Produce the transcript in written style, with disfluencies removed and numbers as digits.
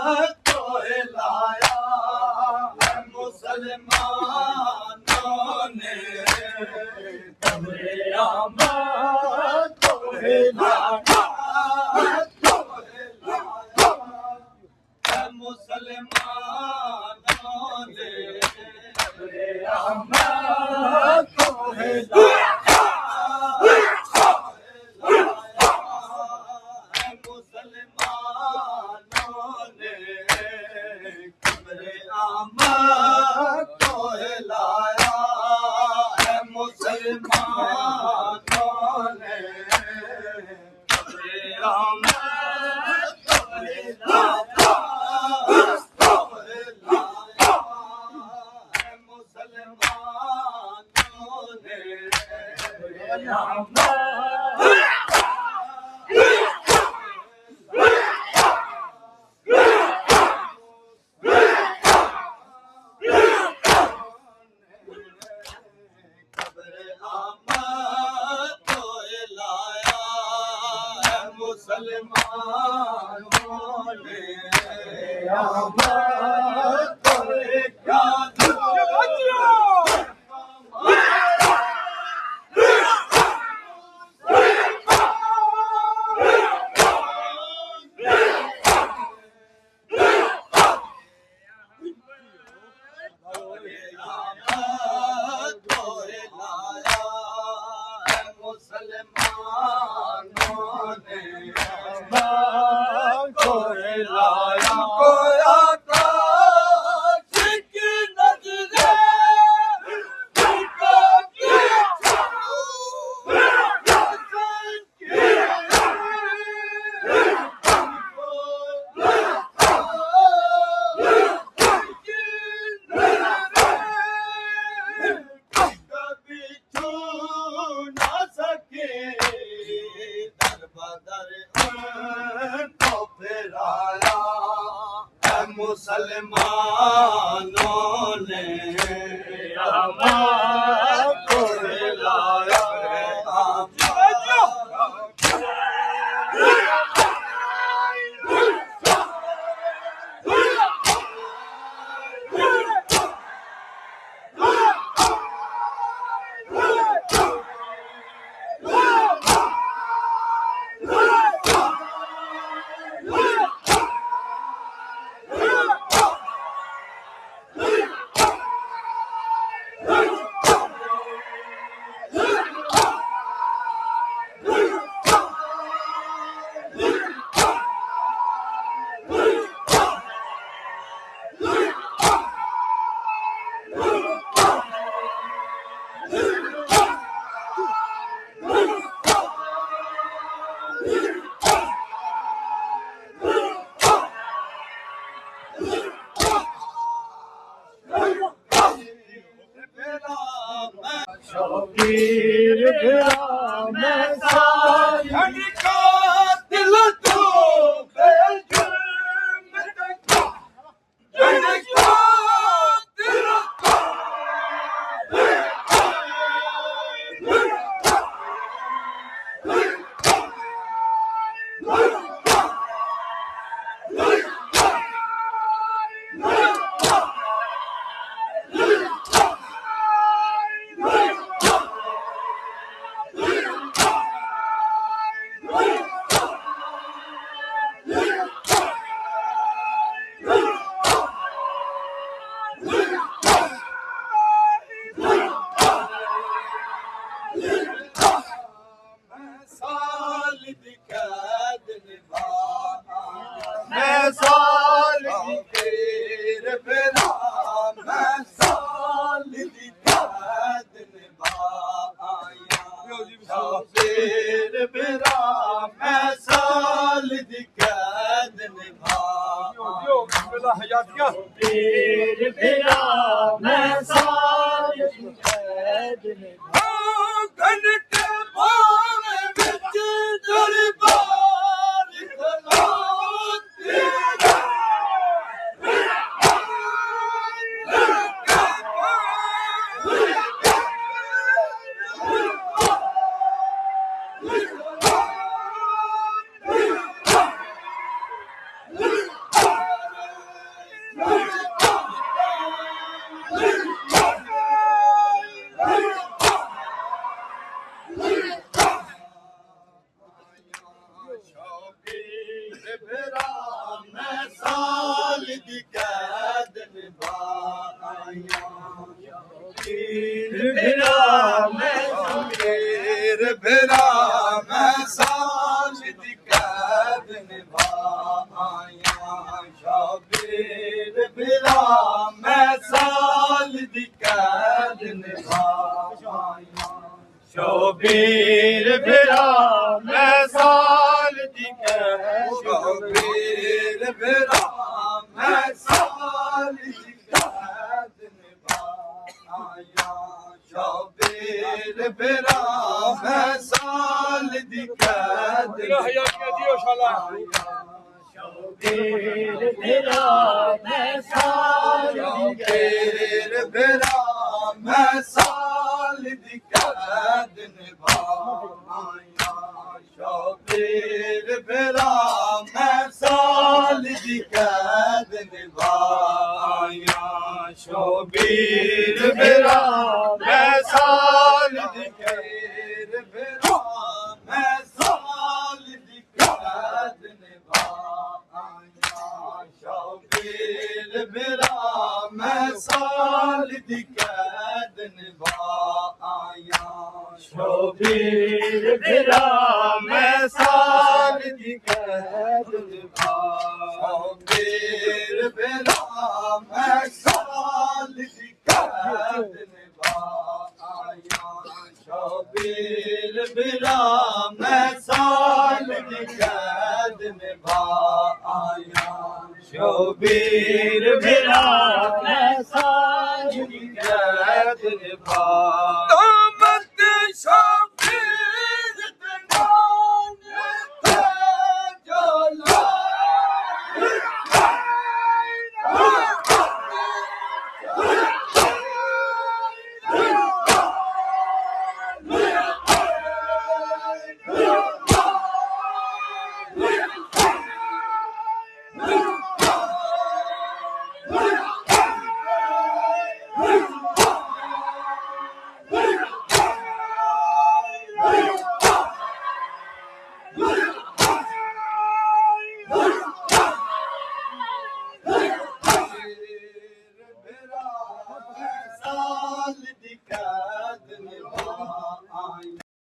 को हिलाया है मुसलमानों ने, कब्रे आमद को हिलाया है मुसलमानों ने, कब्रे आमद को हिलाया मुसलमानों ने को हिलाया दी कैद निभाया फिरा मैं शबीर फिरा मैं साल दी कैद निभाया शबीर फिरा मैं साल दी कैद निभाया शबीर फिरा मैं साल दी कैद शबीर फिरा मैं साल दी कैद निभाया शबीर फिरा मैं साल दी कैद निभाया शबीर फिरा मैं साल दी कैद फिरा मैं साल दी कैद निभाया शबीर फिरा मैं साल दी कैद निभाया शबीर फिरा मैं साल दी कैद फिरा मैं साल दी कैद निभाया शबीर फिरा मैं साल दी कैद निभाया शबीर फिरा मैं साल दी कैद निभाया शबीर फिरा मैं साल दी कैद निभाया शबीर फिरा मैं साल दी कैद निभाया शबीर फिरा मैं साल दी कैद निभाया